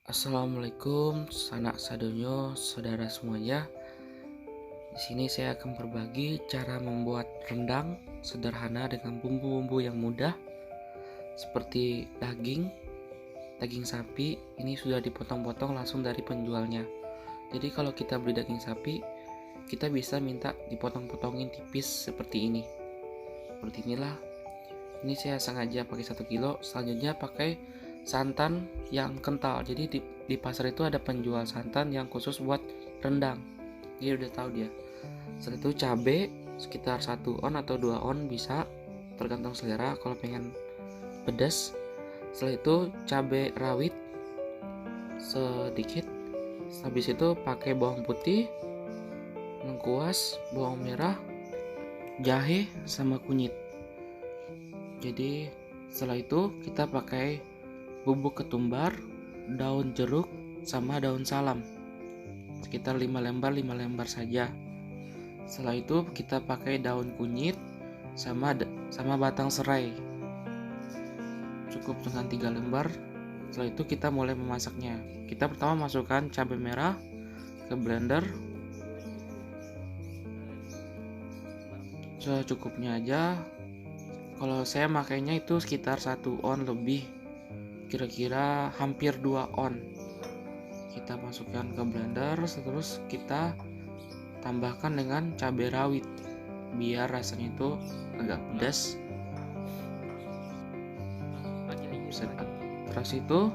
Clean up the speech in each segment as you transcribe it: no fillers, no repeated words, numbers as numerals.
Assalamualaikum, sanak sadonyo, saudara semuanya. Di sini saya akan berbagi cara membuat rendang sederhana dengan bumbu-bumbu yang mudah, seperti daging sapi. Ini sudah dipotong-potong langsung dari penjualnya. Jadi kalau kita beli daging sapi, kita bisa minta dipotong-potongin tipis seperti ini. Seperti inilah. Ini saya sengaja pakai 1 kilo. Selanjutnya pakai santan yang kental. Jadi di pasar itu ada penjual santan yang khusus buat rendang. Dia udah tahu dia. Setelah itu cabai sekitar 1 on atau 2 on bisa, tergantung selera kalau pengen pedas. Setelah itu cabai rawit sedikit. Habis itu pakai bawang putih, lengkuas, bawang merah, jahe sama kunyit. Jadi setelah itu kita pakai bubuk ketumbar, daun jeruk, sama daun salam. Sekitar 5 lembar saja. Setelah itu kita pakai daun kunyit sama batang serai. Cukup dengan 3 lembar. Setelah itu kita mulai memasaknya. Kita pertama masukkan cabai merah ke blender. Secukupnya aja. Kalau saya makainya itu sekitar 1 on lebih, kira-kira hampir 2 on. Kita masukkan ke blender, terus kita tambahkan dengan cabai rawit biar rasanya itu agak pedas. Terus itu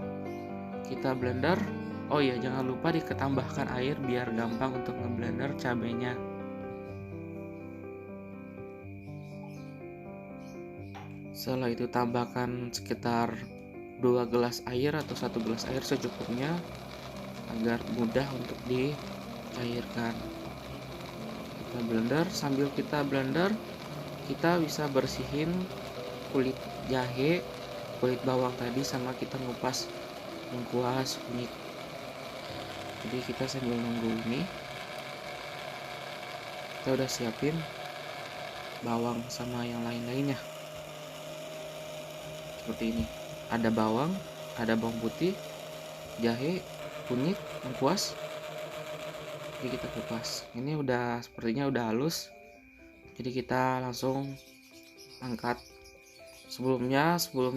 kita blender. Oh iya, jangan lupa ditambahkan air biar gampang untuk ngeblender cabainya. Setelah itu tambahkan sekitar 2 gelas air atau 1 gelas air secukupnya agar mudah untuk dicairkan. Kita blender. Sambil kita blender, kita bisa bersihin kulit jahe, kulit bawang tadi, sama kita ngupas lengkuas, kunyit. Jadi kita sambil nunggu ini, kita udah siapin bawang sama yang lain-lainnya. Seperti ini, ada bawang, ada bawang putih, jahe, kunyit, lengkuas. Jadi kita kupas. Ini udah sepertinya udah halus, jadi kita langsung angkat. Sebelum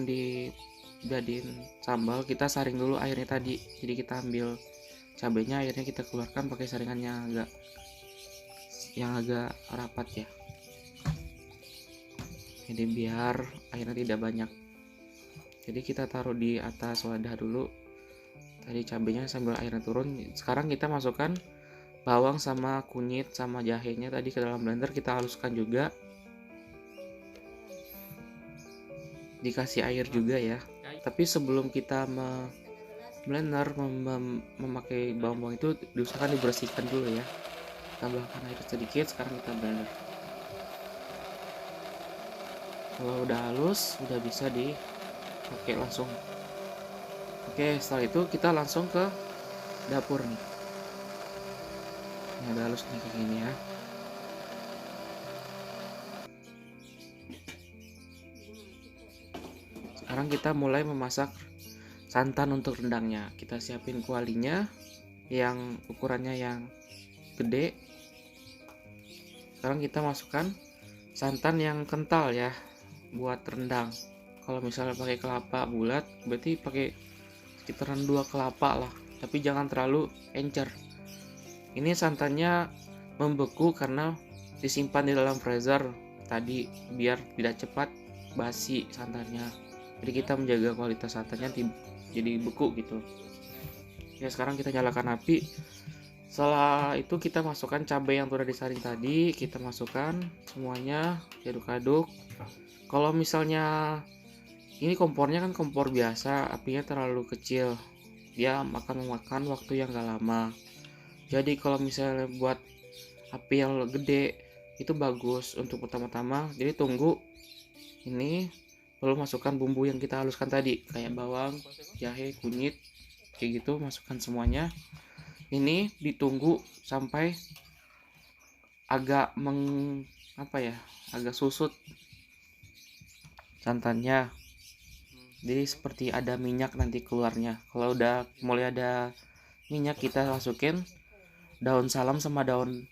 dijadiin sambal, kita saring dulu airnya tadi. Jadi kita ambil cabenya, airnya kita keluarkan pakai saringannya yang agak rapat ya. Jadi biar airnya tidak banyak. Jadi kita taruh di atas wadah dulu tadi cabenya sambil airnya turun. Sekarang kita masukkan bawang sama kunyit sama jahenya tadi ke dalam blender, kita haluskan juga. Dikasih air juga ya. Tapi sebelum kita blender memakai bawang-bawang itu diusahakan dibersihkan dulu ya. Tambahkan air sedikit, sekarang kita blender. Kalau udah halus, udah bisa dipakai langsung. Oke, setelah itu kita langsung ke dapur nih. Ini udah halus nih kayak gini ya. Sekarang kita mulai memasak santan untuk rendangnya. Kita siapin kualinya yang ukurannya yang gede. Sekarang kita masukkan santan yang kental ya buat rendang. Kalau misalnya pakai kelapa bulat, berarti pakai sekitaran 2 kelapa lah, tapi jangan terlalu encer. Ini santannya membeku karena disimpan di dalam freezer tadi biar tidak cepat basi santannya. Jadi kita menjaga kualitas santannya jadi beku gitu ya. Sekarang kita nyalakan api. Setelah itu kita masukkan cabai yang sudah disaring tadi, kita masukkan semuanya, aduk-aduk. Kalau misalnya ini kompornya kan kompor biasa, apinya terlalu kecil, dia akan memakan waktu yang gak lama. Jadi kalau misalnya buat api yang gede itu bagus untuk pertama-tama. Jadi tunggu ini, lalu masukkan bumbu yang kita haluskan tadi, kayak bawang, jahe, kunyit, kayak gitu, masukkan semuanya. Ini ditunggu sampai agak agak susut santannya. Jadi seperti ada minyak nanti keluarnya. Kalau udah mulai ada minyak, kita masukin daun salam sama daun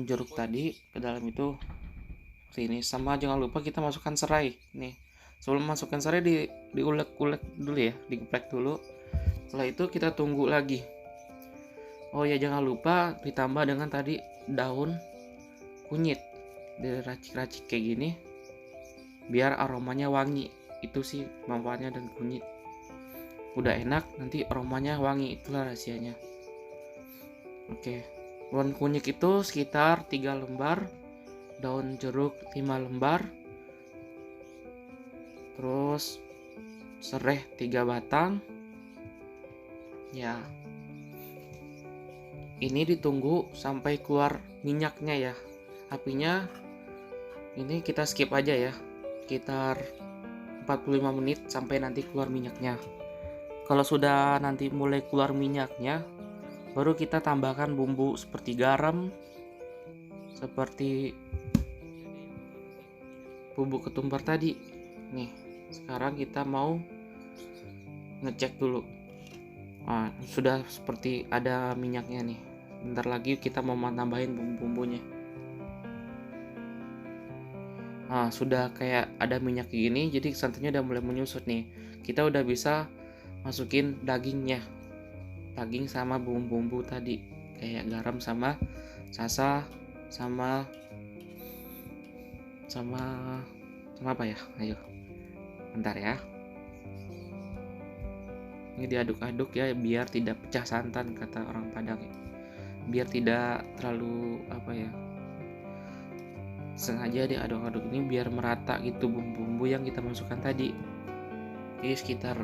jeruk tadi ke dalam itu ini. Sama jangan lupa kita masukkan serai nih. Sebelum masukkan serai diulek-ulek dulu ya, digeprek dulu. Setelah itu kita tunggu lagi. Oh ya, jangan lupa ditambah dengan tadi daun kunyit, diracik-racik kayak gini biar aromanya wangi. Itu sih manfaatnya dan kunyit. Udah enak, nanti aromanya wangi, itulah rahasianya. Oke, daun kunyit itu sekitar 3 lembar, daun jeruk 5 lembar, terus serai 3 batang. Ya, ini ditunggu sampai keluar minyaknya ya. Apinya ini kita skip aja ya, sekitar 45 menit sampai nanti keluar minyaknya. Kalau sudah nanti mulai keluar minyaknya, baru kita tambahkan bumbu seperti garam, seperti bumbu ketumbar tadi. Nih, sekarang kita mau ngecek dulu. Nah, sudah seperti ada minyaknya nih. Bentar lagi kita mau tambahin bumbu-bumbunya. Nah, sudah kayak ada minyak gini, jadi santannya udah mulai menyusut nih. Kita udah bisa masukin dagingnya, daging sama bumbu-bumbu tadi, kayak garam sama sasa sama apa ya? Ayo, bentar ya. Ini diaduk-aduk ya biar tidak pecah santan, kata orang Padang ya. Biar tidak terlalu apa ya, sengaja diaduk-aduk ini biar merata gitu bumbu-bumbu yang kita masukkan tadi. Jadi sekitar,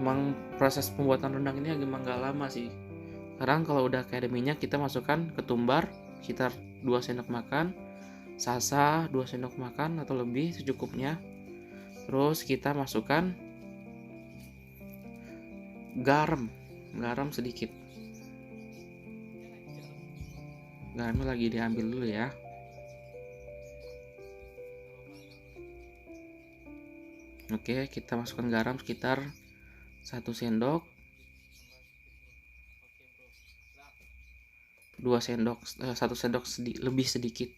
emang proses pembuatan rendang ini emang gak lama sih. Sekarang kalau udah kayak ada minyak, kita masukkan ketumbar sekitar 2 sendok makan, sasa 2 sendok makan atau lebih secukupnya. Terus kita masukkan garam sedikit. Garamnya lagi diambil dulu ya. Oke, kita masukkan garam sekitar 1 sendok, 2 sendok, 1 sendok lebih sedikit.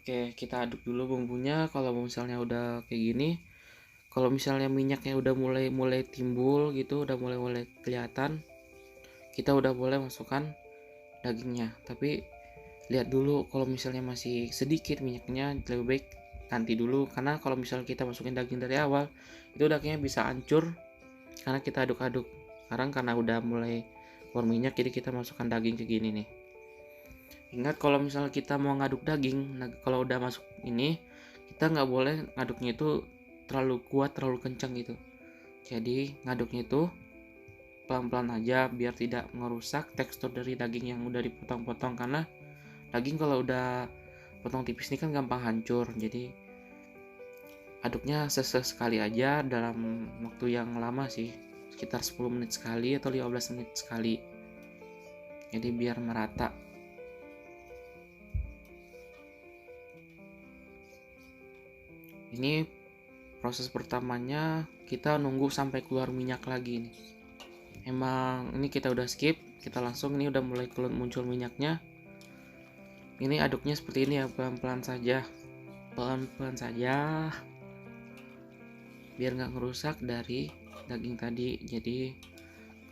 Oke, kita aduk dulu bumbunya. Kalau misalnya udah kayak gini, kalau misalnya minyaknya udah mulai timbul gitu, udah mulai kelihatan, kita udah boleh masukkan dagingnya. Tapi lihat dulu, kalau misalnya masih sedikit minyaknya, lebih baik nanti dulu, karena kalau misalnya kita masukin daging dari awal, itu dagingnya bisa hancur karena kita aduk-aduk. Sekarang karena udah mulai keluar minyak, jadi kita masukkan daging ke gini nih. Ingat, kalau misalnya kita mau ngaduk daging, kalau udah masuk ini, kita nggak boleh ngaduknya itu terlalu kuat, terlalu kencang gitu. Jadi ngaduknya itu pelan-pelan aja biar tidak merusak tekstur dari daging yang udah dipotong-potong, karena daging kalau udah potong tipis ini kan gampang hancur. Jadi aduknya sesekali aja dalam waktu yang lama sih, sekitar 10 menit sekali atau 15 menit sekali. Jadi biar merata. Ini proses pertamanya, kita nunggu sampai keluar minyak lagi nih. Emang ini kita udah skip, kita langsung ini udah mulai muncul minyaknya. Ini aduknya seperti ini ya, pelan-pelan saja, biar nggak ngerusak dari daging tadi. Jadi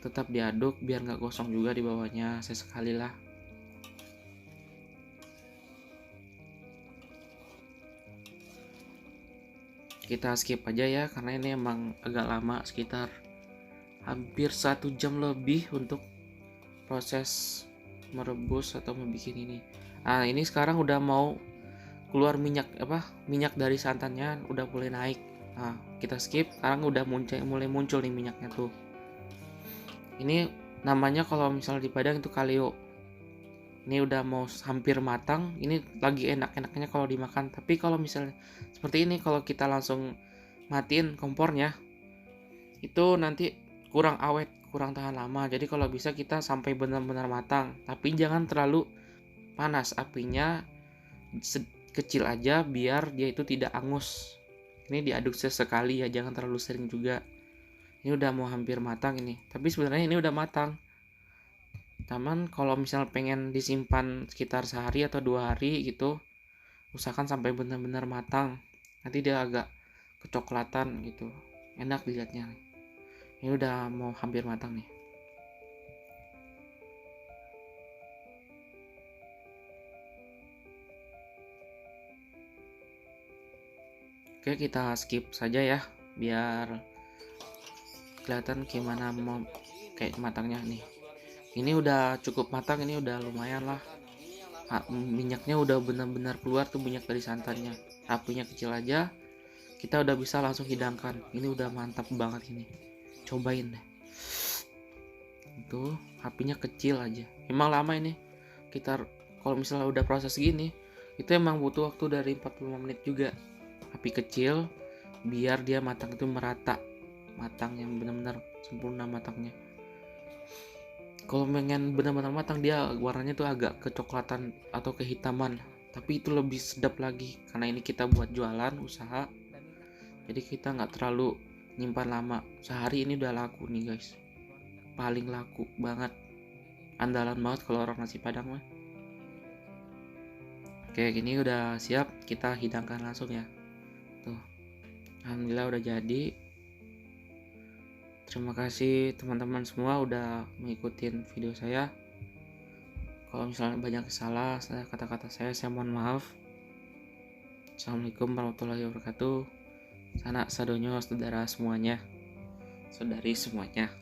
tetap diaduk biar nggak gosong juga di bawahnya, sesekali lah. Kita skip aja ya, karena ini emang agak lama, sekitar hampir 1 jam lebih untuk proses merebus atau membuat ini. Nah, ini sekarang udah mau keluar minyak dari santannya udah mulai naik. Nah, kita skip, sekarang udah mulai muncul nih minyaknya tuh. Ini namanya kalau misalnya di Padang itu kaleo. Ini udah mau hampir matang, ini lagi enak-enaknya kalau dimakan. Tapi kalau misalnya seperti ini, kalau kita langsung matiin kompornya, itu nanti kurang awet, kurang tahan lama. Jadi kalau bisa kita sampai benar-benar matang, tapi jangan terlalu panas, apinya kecil aja biar dia itu tidak angus. Ini diaduk sesekali ya, jangan terlalu sering juga. Ini udah mau hampir matang ini, tapi sebenarnya ini udah matang. Taman kalau misal pengen disimpan sekitar sehari atau 2 hari gitu, usahakan sampai benar-benar matang. Nanti dia agak kecoklatan gitu, enak dilihatnya. Ini udah mau hampir matang nih. Oke, kita skip saja ya, biar kelihatan gimana mau kayak matangnya nih. Ini udah cukup matang, ini udah lumayan lah. Minyaknya udah benar-benar keluar tuh, minyak dari santannya. Apinya kecil aja, kita udah bisa langsung hidangkan. Ini udah mantap banget ini. Cobain deh. Itu apinya kecil aja. Emang lama ini. Kita kalau misalnya udah proses gini, itu emang butuh waktu dari 45 menit juga. Api kecil biar dia matang itu merata. Matang yang benar-benar sempurna matangnya. Kalau pengen benar-benar matang, dia warnanya tuh agak kecoklatan atau kehitaman, tapi itu lebih sedap lagi karena ini kita buat jualan usaha, jadi kita nggak terlalu nyimpan lama. Sehari ini udah laku nih guys, paling laku banget, andalan banget kalau orang nasi padang mah. Oke, gini udah siap, kita hidangkan langsung ya. Tuh, alhamdulillah udah jadi. Terima kasih teman-teman semua udah mengikutin video saya. Kalau misalnya banyak salah kata-kata saya mohon maaf. Assalamualaikum warahmatullahi wabarakatuh. Sanak sadonyo saudara semuanya, saudari semuanya.